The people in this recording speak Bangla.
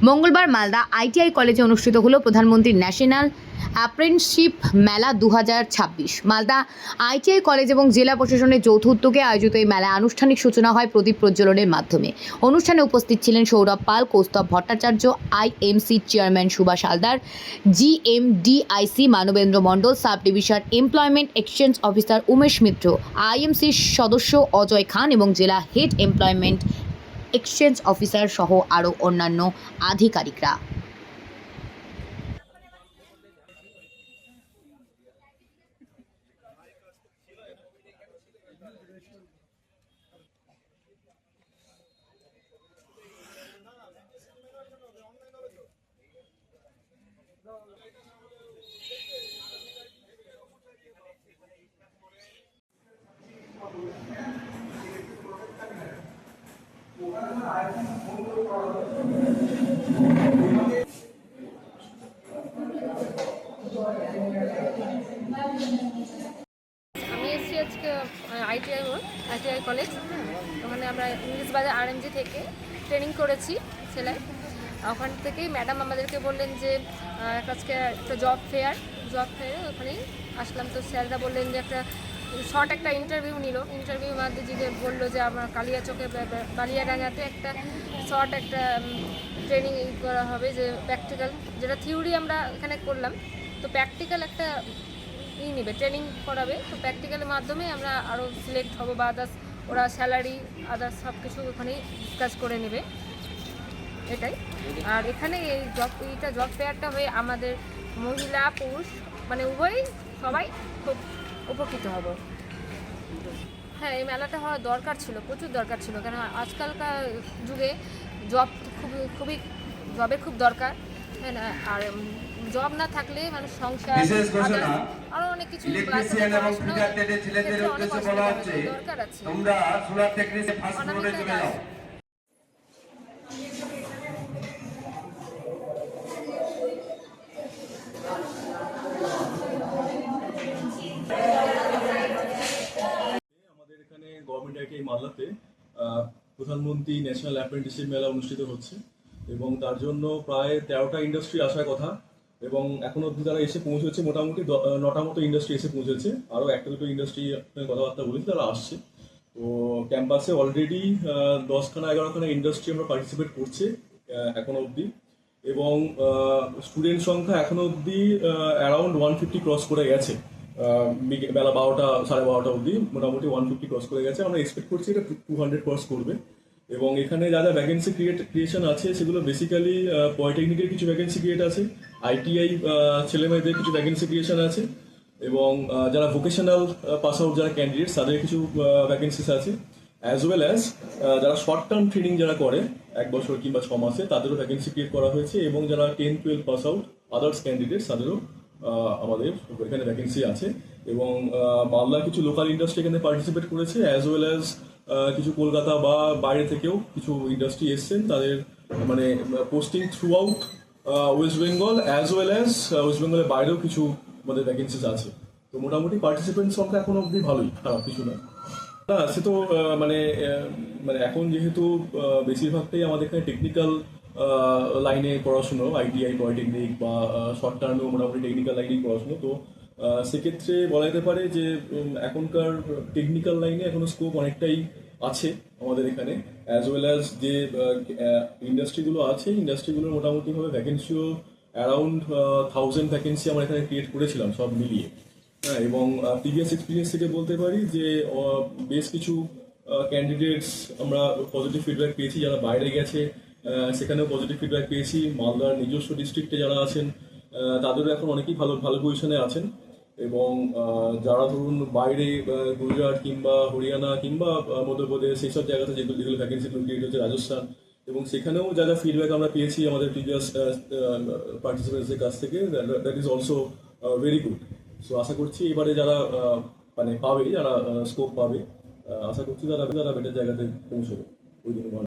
মঙ্গলবার মালদা আইটিআই কলেজে অনুষ্ঠিত হলো প্রধানমন্ত্রী ন্যাশনাল অ্যাপ্রেন্টিসশিপ মেলা 2026। মালদা আইটিআই কলেজ এবং জেলা প্রশাসনের যৌথ উদ্যোগে আয়োজিত এই মেলা আনুষ্ঠানিক সূচনা হয় প্রদীপ প্রজ্বলনের মাধ্যমে। অনুষ্ঠানে উপস্থিত ছিলেন Sourav Pal, Kaustav Bhattacharya, IMC chairman Subhash Haldar, GMDIC Manabendra Mondal, sub division employment exchange officer Umesh Mitra, আইএমসির সদস্য অজয় খান এবং জেলা হেড এমপ্লয়মেন্ট এক্সচেঞ্জ অফিসার সহ আরও অন্যান্য আধিকারিকরা। আমি এসেছি আজকে আইটিআই কলেজ। ওখানে আমরা ইংলিশ বাজার আরএমজি থেকে ট্রেনিং করেছি সেলাই। ওখান থেকেই ম্যাডাম আমাদেরকে বললেন যে আজকে একটা জব ফেয়ার ওখানেই আসলাম। তো স্যাররা বললেন যে একটা ইন্টারভিউ নিল। ইন্টারভিউ মাধ্যমে বললো যে আমার কালিয়াচকে বালিয়াডাঙ্গাতে একটা ট্রেনিং করা হবে, যে প্র্যাকটিক্যাল, যেটা থিওরি আমরা এখানে করলাম, তো প্র্যাকটিক্যাল একটা নেবে, ট্রেনিং করাবে। তো প্র্যাকটিক্যালের মাধ্যমে আমরা আরও সিলেক্ট হবো, বা আদার্স ওরা স্যালারি আদার্স সব কিছু ওখানেই ডিসকাস করে নেবে, এটাই। আর এখানে জব ফেয়ারটা হয়ে আমাদের মহিলা পুরুষ মানে উভয়ই সবাই খুব উপকৃত হব। হ্যাঁ, এই মেলাটা হওয়া দরকার ছিল, প্রচুর দরকার ছিল, কেন আজকালকার যুগে জব জবের খুব দরকার, হ্যাঁ না। আর জব না থাকলে মানুষ সংসার আরো অনেক কিছু দরকার আছে। আমাদের এখানে গভর্নমেন্ট আইটিআই মালদাতে প্রধানমন্ত্রী ন্যাশনাল অ্যাপ্রেন্টিসশিপ মেলা অনুষ্ঠিত হচ্ছে, এবং তার জন্য প্রায় 13টা ইন্ডাস্ট্রি আসার কথা, এবং এখন অবধি তারা এসে পৌঁছেছে মোটামুটি 9টা মতো ইন্ডাস্ট্রি এসে পৌঁছেছে। আরও 1-2 ইন্ডাস্ট্রি কথাবার্তা বলেছি, তারা আসছে। তো ক্যাম্পাসে অলরেডি 10-11খানা ইন্ডাস্ট্রি আমরা পার্টিসিপেট করছে এখনো অবধি, এবং স্টুডেন্ট সংখ্যা এখনো অবধি অ্যারাউন্ড 150 ক্রস করে গেছে। বেলা 12টা-12:30 অবধি মোটামুটি 150 ক্রস করে গেছে। আমরা এক্সপেক্ট করছি এটা 200 ক্রস করবে। এবং এখানে যা যা ভ্যাকেন্সি ক্রিয়েশন আছে সেগুলো বেসিক্যালি পলিটেকনিকের কিছু ভ্যাকেন্সি ক্রিয়েট আছে, আইটিআই ছেলেমেয়েদের কিছু ভ্যাকেন্সি ক্রিয়েশন আছে, এবং যারা ভোকেশনাল পাস আউট যারা ক্যান্ডিডেটস তাদের কিছু ভ্যাকেন্সিস আছে, অ্যাজ ওয়েল অ্যাজ যারা শর্ট টার্ম ট্রেনিং যারা করে 1 বছর কিংবা 6 মাসে, তাদেরও ভ্যাকেন্সি ক্রিয়েট করা হয়েছে। এবং যারা 10-12 পাস আউট আদার্স ক্যান্ডিডেটস তাদেরও আমাদের এখানে ভ্যাকেন্সি আছে। এবং মালদা কিছু লোকাল ইন্ডাস্ট্রি এখানে পার্টিসিপেট করেছে, অ্যাজ ওয়েল অ্যাজ কিছু কলকাতা বা বাইরে থেকেও কিছু ইন্ডাস্ট্রি এসছেন, তাদের মানে posting through out West Bengal, as well as West বেঙ্গলের বাইরেও কিছু আমাদের ভ্যাকেন্সিস আছে। তো মোটামুটি পার্টিসিপেন্ট সংখ্যা এখন অবধি ভালোই, খারাপ কিছু না। না, সে তো মানে এখন যেহেতু বেশিরভাগটাই আমাদের এখানে টেকনিক্যাল লাইনে পড়াশুনো, আইটিআই পলিটেকনিক বা শর্ট টার্মেও মোটামুটি টেকনিক্যাল লাইনেই পড়াশুনো। তো সেক্ষেত্রে বলা যেতে পারে যে এখনকার টেকনিক্যাল লাইনে এখনো স্কোপ অনেকটাই আছে আমাদের এখানে, অ্যাজ ওয়েল অ্যাজ যে ইন্ডাস্ট্রিগুলো আছে, ইন্ডাস্ট্রিগুলোর মোটামুটিভাবে ভ্যাকেন্সিও অ্যারাউন্ড 1000 ভ্যাকেন্সি আমরা এখানে ক্রিয়েট করেছিলাম সব মিলিয়ে। হ্যাঁ, এবং প্রিভিয়াস এক্সপিরিয়েন্স থেকে বলতে পারি যে বেশ কিছু ক্যান্ডিডেটস আমরা পজিটিভ ফিডব্যাক পেয়েছি, যারা বাইরে গেছে সেখানেও পজিটিভ ফিডব্যাক পেয়েছি। মালদার নিজস্ব ডিস্ট্রিক্টে যারা আছেন তাদেরও এখন অনেকেই ভালো ভালো পজিশনে আছেন। এবং যারা ধরুন বাইরে গুজরাট কিংবা হরিয়ানা কিংবা মধ্যপ্রদেশ সেই সব জায়গাতে যেগুলো ভ্যাকেন্সিগুলো ক্রিয়েট হচ্ছে, রাজস্থান, এবং সেখানেও যা যা ফিডব্যাক আমরা পেয়েছি আমাদের প্রিভিয়াস পার্টিসিপেন্টসদের কাছ থেকে, that is also very good. So আশা করছি এবারে যারা মানে পাবে, যারা স্কোপ পাবে, আশা করছি তারা বেটার জায়গাতে পৌঁছবে ওই দিন।